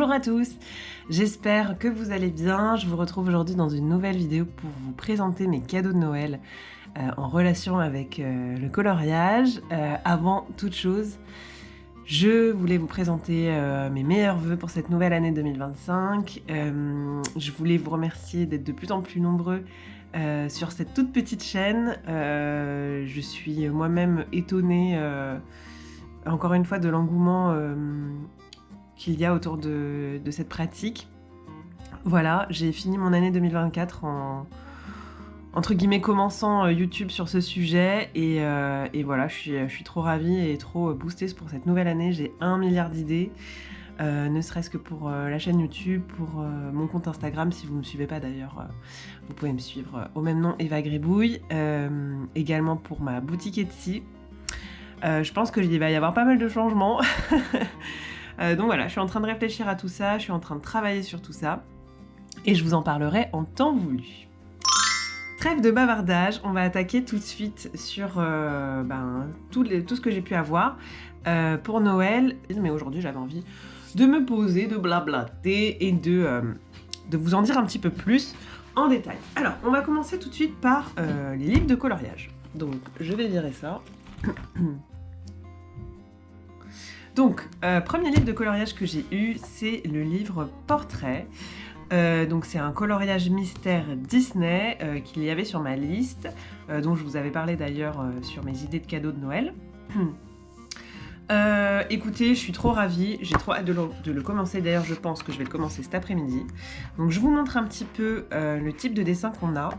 Bonjour à tous, j'espère que vous allez bien. Je vous retrouve aujourd'hui dans une nouvelle vidéo pour vous présenter mes cadeaux de Noël en relation avec le coloriage. Avant toute chose, je voulais vous présenter mes meilleurs vœux pour cette nouvelle année 2025. Je voulais vous remercier d'être de plus en plus nombreux sur cette toute petite chaîne. Je suis moi-même étonnée, encore une fois, de l'engouement qu'il y a autour de cette pratique. Voilà, j'ai fini mon année 2024 en entre guillemets commençant YouTube sur ce sujet et voilà, je suis trop ravie et trop boostée pour cette nouvelle année. J'ai 1 milliard d'idées, ne serait-ce que pour la chaîne YouTube, pour mon compte Instagram. Si vous ne me suivez pas d'ailleurs, vous pouvez me suivre au même nom, Eva Gribouille, également pour ma boutique Etsy. Je pense qu'il va y avoir pas mal de changements. Donc voilà, je suis en train de réfléchir à tout ça, je suis en train de travailler sur tout ça et je vous en parlerai en temps voulu. Trêve de bavardage, on va attaquer tout de suite sur tout ce que j'ai pu avoir pour Noël. Mais aujourd'hui j'avais envie de me poser, de blablater et de vous en dire un petit peu plus en détail. Alors on va commencer tout de suite par les livres de coloriage. Donc je vais virer ça. Donc, premier livre de coloriage que j'ai eu, c'est le livre Portrait. Donc c'est un coloriage mystère Disney qu'il y avait sur ma liste, dont je vous avais parlé d'ailleurs sur mes idées de cadeaux de Noël. Écoutez, je suis trop ravie, j'ai trop hâte de le commencer. D'ailleurs, je pense que je vais le commencer cet après-midi. Donc je vous montre un petit peu le type de dessin qu'on a.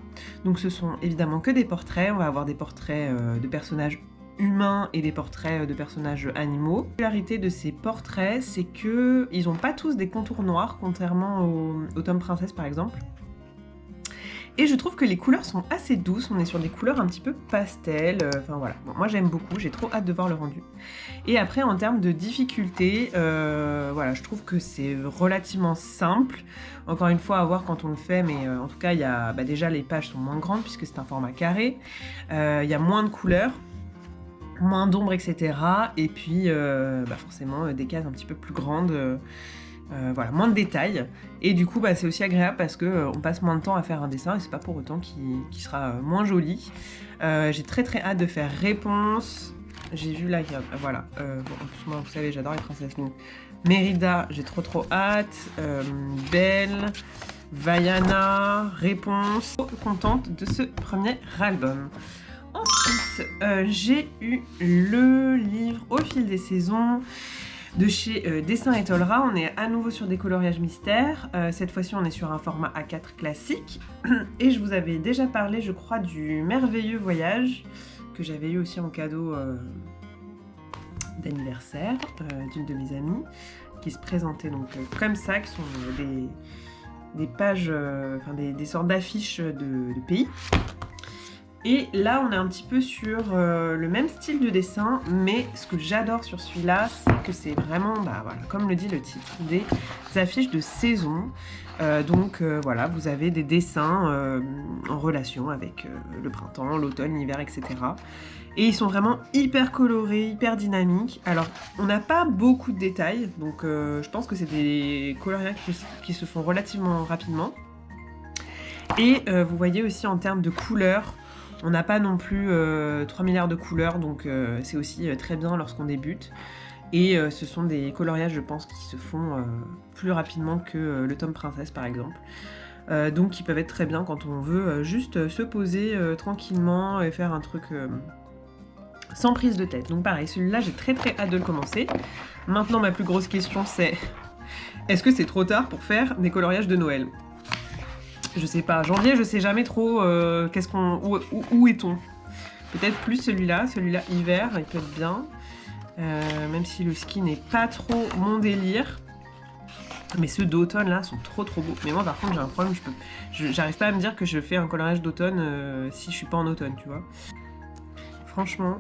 Donc ce sont évidemment que des portraits. On va avoir des portraits de personnages humains et des portraits de personnages animaux. La particularité de ces portraits, c'est que ils n'ont pas tous des contours noirs, contrairement au Tome Princesse par exemple. Et je trouve que les couleurs sont assez douces, on est sur des couleurs un petit peu pastel, enfin voilà. Bon, moi j'aime beaucoup, j'ai trop hâte de voir le rendu. Et après en termes de difficulté, voilà, je trouve que c'est relativement simple. Encore une fois à voir quand on le fait, mais en tout cas il y a, déjà les pages sont moins grandes puisque c'est un format carré, il y a moins de couleurs, moins d'ombre, etc. Et puis forcément des cases un petit peu plus grandes, voilà, moins de détails. Et du coup c'est aussi agréable parce que on passe moins de temps à faire un dessin et c'est pas pour autant qu'il sera moins joli. J'ai très hâte de faire Réponse. J'ai vu là, voilà, bon, en plus moi vous savez j'adore les princesses, donc Mérida, j'ai trop hâte, Belle, Vaiana, Réponse. Trop contente de ce premier album. Ensuite, j'ai eu le livre Au fil des saisons de chez Dessin et Tolera. On est à nouveau sur des coloriages mystères. Cette fois-ci, on est sur un format A4 classique. Et je vous avais déjà parlé, je crois, du Merveilleux Voyage que j'avais eu aussi en cadeau d'anniversaire d'une de mes amies, qui se présentait donc comme ça, qui sont des pages, des sortes d'affiches de pays. Et là, on est un petit peu sur le même style de dessin, mais ce que j'adore sur celui-là, c'est que c'est vraiment, voilà, comme le dit le titre, des affiches de saison. Donc voilà, vous avez des dessins en relation avec le printemps, l'automne, l'hiver, etc. Et ils sont vraiment hyper colorés, hyper dynamiques. Alors, on n'a pas beaucoup de détails, donc je pense que c'est des coloriages qui se font relativement rapidement. Et vous voyez aussi en termes de couleurs, on n'a pas non plus 3 milliards de couleurs, donc c'est aussi très bien lorsqu'on débute. Et ce sont des coloriages, je pense, qui se font plus rapidement que le Tome Princesse, par exemple. Donc qui peuvent être très bien quand on veut juste se poser tranquillement et faire un truc sans prise de tête. Donc pareil, celui-là, j'ai très hâte de le commencer. Maintenant, ma plus grosse question, c'est est-ce que c'est trop tard pour faire des coloriages de Noël ? Je sais pas, janvier, je sais jamais trop où est-on. Peut-être plus celui-là hiver, il peut être bien. Même si le ski n'est pas trop mon délire. Mais ceux d'automne là sont trop beaux. Mais moi par contre j'ai un problème, j'arrive pas à me dire que je fais un coloriage d'automne si je suis pas en automne, tu vois. Franchement,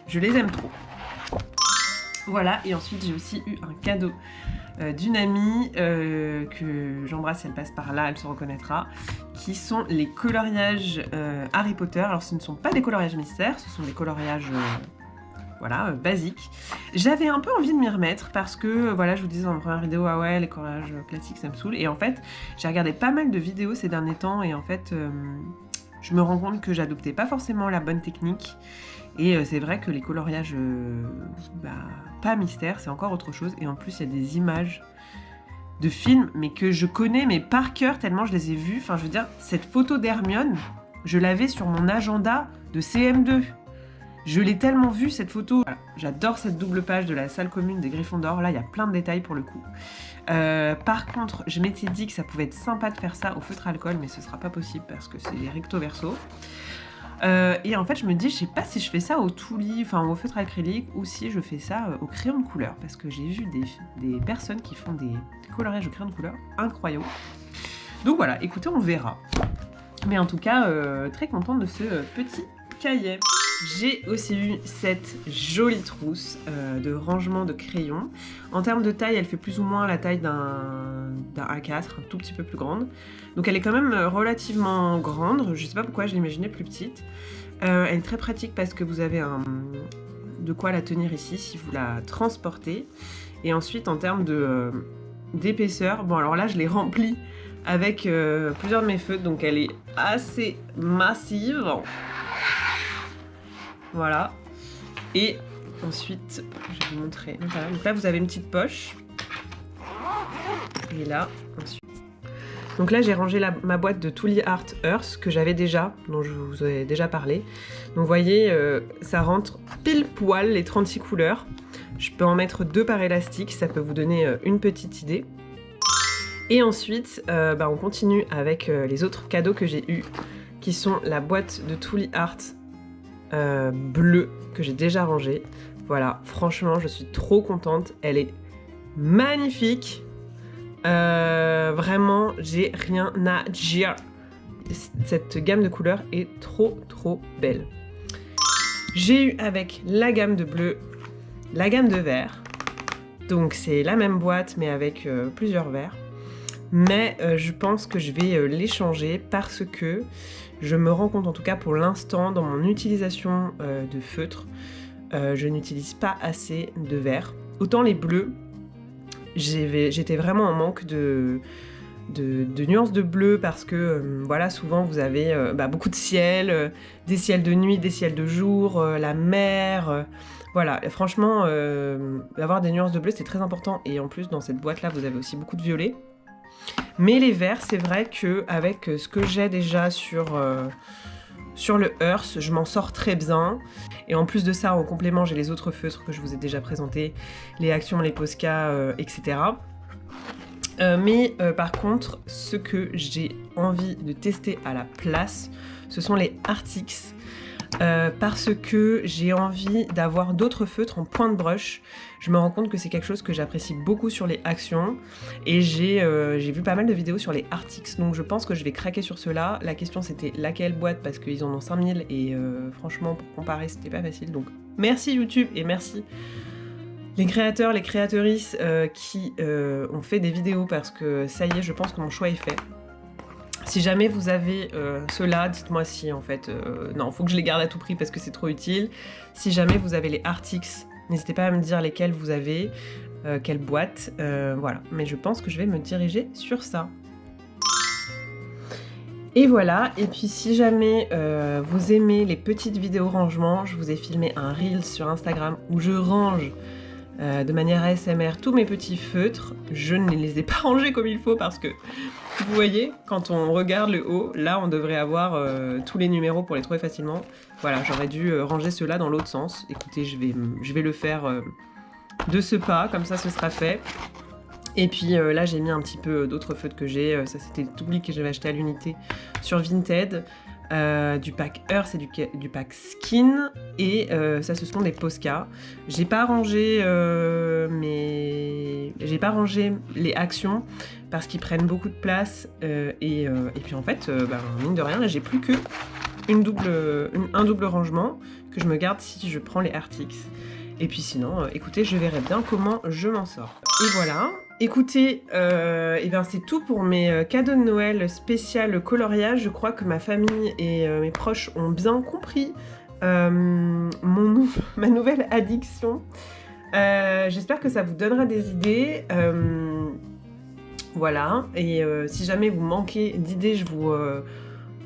je les aime trop. Voilà, et ensuite j'ai aussi eu un cadeau d'une amie que j'embrasse si elle passe par là, elle se reconnaîtra, qui sont les coloriages Harry Potter. Alors ce ne sont pas des coloriages mystères, ce sont des coloriages voilà, basique. J'avais un peu envie de m'y remettre parce que, voilà, je vous disais dans ma première vidéo, ah ouais, les collages classiques, ça me saoule. Et en fait, j'ai regardé pas mal de vidéos ces derniers temps et en fait, je me rends compte que j'adoptais pas forcément la bonne technique. Et c'est vrai que les coloriages, pas mystère, c'est encore autre chose. Et en plus, il y a des images de films, mais que je connais, mais par cœur, tellement je les ai vues. Enfin, je veux dire, cette photo d'Hermione, je l'avais sur mon agenda de CM2. Je l'ai tellement vue, cette photo. Voilà. J'adore cette double page de la salle commune des Gryffondor. Là, il y a plein de détails pour le coup. Par contre, je m'étais dit que ça pouvait être sympa de faire ça au feutre alcool, mais ce sera pas possible parce que c'est les recto verso. Et en fait, je me dis, je sais pas si je fais ça au toulis, enfin au feutre acrylique, ou si je fais ça au crayon de couleur, parce que j'ai vu des personnes qui font des coloriages au crayon de couleur incroyables. Donc voilà, écoutez, on verra. Mais en tout cas, très contente de ce petit cahier. J'ai aussi eu cette jolie trousse de rangement de crayons. En termes de taille, elle fait plus ou moins la taille d'un A4, un tout petit peu plus grande. Donc elle est quand même relativement grande. Je sais pas pourquoi je l'imaginais plus petite. Elle est très pratique parce que vous avez de quoi la tenir ici si vous la transportez. Et ensuite, en termes d'épaisseur, bon alors là je l'ai remplie avec plusieurs de mes feutres, donc elle est assez massive. Voilà. Et ensuite, je vais vous montrer. Voilà. Donc là, vous avez une petite poche. Et là, ensuite. Donc là, j'ai rangé ma boîte de Tooly Art Earth que j'avais déjà, dont je vous ai déjà parlé. Donc vous voyez, ça rentre pile poil les 36 couleurs. Je peux en mettre 2 par élastique, ça peut vous donner une petite idée. Et ensuite, on continue avec les autres cadeaux que j'ai eus, qui sont la boîte de Tooly Art bleue que j'ai déjà rangée. Voilà, franchement, je suis trop contente. Elle est magnifique. Vraiment, j'ai rien à dire. Cette gamme de couleurs est trop belle. J'ai eu avec la gamme de bleu, la gamme de vert. Donc c'est la même boîte mais avec plusieurs verts. Mais je pense que je vais les changer parce que je me rends compte, en tout cas pour l'instant, dans mon utilisation de feutre, je n'utilise pas assez de vert. Autant les bleus, j'étais vraiment en manque de nuances de bleu parce que voilà, souvent vous avez beaucoup de ciel, des ciels de nuit, des ciels de jour, la mer. Voilà, franchement, avoir des nuances de bleu c'est très important. Et en plus, dans cette boîte-là, vous avez aussi beaucoup de violet. Mais les verts, c'est vrai qu'avec ce que j'ai déjà sur le Earth, je m'en sors très bien. Et en plus de ça, en complément, j'ai les autres feutres que je vous ai déjà présentés, les Actions, les Posca, etc. Par contre, ce que j'ai envie de tester à la place, ce sont les Artix. Parce que j'ai envie d'avoir d'autres feutres en point de brush. Je me rends compte que c'est quelque chose que j'apprécie beaucoup sur les Actions et j'ai vu pas mal de vidéos sur les Artix, donc je pense que je vais craquer sur ceux-là. La question c'était laquelle boîte parce qu'ils en ont 5000 et franchement pour comparer c'était pas facile, donc merci YouTube et merci les créateurs, les créatrices qui ont fait des vidéos parce que ça y est, je pense que mon choix est fait. Si jamais vous avez ceux-là, dites-moi si en fait... non, faut que je les garde à tout prix parce que c'est trop utile. Si jamais vous avez les Artix, n'hésitez pas à me dire lesquels vous avez, quelle boîte. Voilà, mais je pense que je vais me diriger sur ça. Et voilà, et puis si jamais vous aimez les petites vidéos rangement, je vous ai filmé un reel sur Instagram où je range de manière ASMR tous mes petits feutres. Je ne les ai pas rangés comme il faut parce que vous voyez, quand on regarde le haut, là on devrait avoir tous les numéros pour les trouver facilement. Voilà, j'aurais dû ranger ceux-là dans l'autre sens. Écoutez, je vais le faire de ce pas, comme ça ce sera fait. Et puis là j'ai mis un petit peu d'autres feutres que j'ai. Ça c'était le Tooly que j'avais acheté à l'unité sur Vinted. Du pack Earth et du pack Skin, et ça ce sont des Posca. J'ai pas rangé les Actions parce qu'ils prennent beaucoup de place et puis en fait mine de rien j'ai plus que un double rangement que je me garde si je prends les Artix. Et puis sinon, écoutez, je verrai bien comment je m'en sors. Et voilà. Écoutez, c'est tout pour mes cadeaux de Noël spécial coloriage. Je crois que ma famille et mes proches ont bien compris ma nouvelle addiction. J'espère que ça vous donnera des idées. Voilà, et si jamais vous manquez d'idées, je vous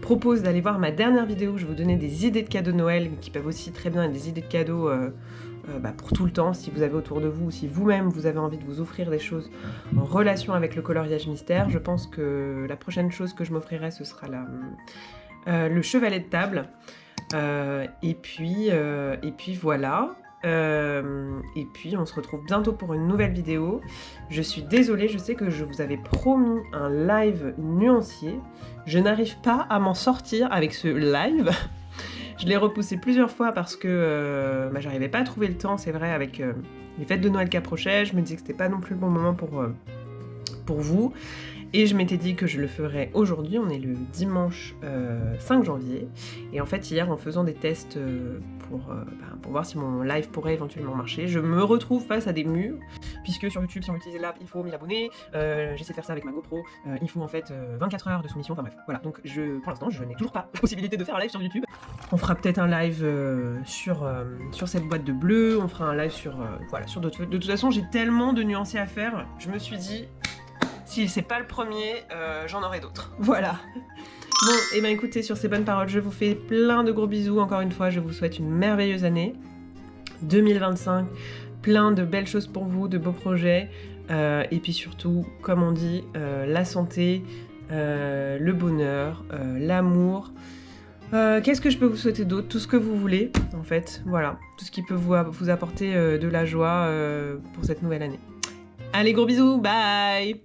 propose d'aller voir ma dernière vidéo où je vais vous donner des idées de cadeaux de Noël, qui peuvent aussi très bien être des idées de cadeaux pour tout le temps, si vous avez autour de vous, ou si vous-même vous avez envie de vous offrir des choses en relation avec le coloriage mystère. Je pense que la prochaine chose que je m'offrirai, ce sera le chevalet de table. Et puis voilà. Et puis on se retrouve bientôt pour une nouvelle vidéo. Je suis désolée, je sais que je vous avais promis un live nuancier. Je n'arrive pas à m'en sortir avec ce live. Je l'ai repoussé plusieurs fois parce que j'arrivais pas à trouver le temps, c'est vrai, avec les fêtes de Noël qui approchaient. Je me disais que c'était pas non plus le bon moment pour vous. Et je m'étais dit que je le ferais aujourd'hui, on est le dimanche 5 janvier. Et en fait, hier, en faisant des tests pour voir si mon live pourrait éventuellement marcher, je me retrouve face à des murs, puisque sur YouTube, si on utilise l'app, il faut 1000 abonnés. J'essaie de faire ça avec ma GoPro, il faut en fait 24 heures de soumission, enfin bref. Voilà, donc pour l'instant, je n'ai toujours pas la possibilité de faire un live sur YouTube. On fera peut-être un live sur cette boîte de bleu, on fera un live sur d'autres. De toute façon, j'ai tellement de nuanciers à faire, je me suis dit... Si c'est pas le premier, j'en aurai d'autres. Voilà. Bon, et ben écoutez, sur ces bonnes paroles, je vous fais plein de gros bisous. Encore une fois, je vous souhaite une merveilleuse année 2025. Plein de belles choses pour vous, de beaux projets. Et puis surtout, comme on dit, la santé, le bonheur, l'amour. Qu'est-ce que je peux vous souhaiter d'autre? Tout ce que vous voulez, en fait. Voilà. Tout ce qui peut vous apporter de la joie pour cette nouvelle année. Allez, gros bisous, bye!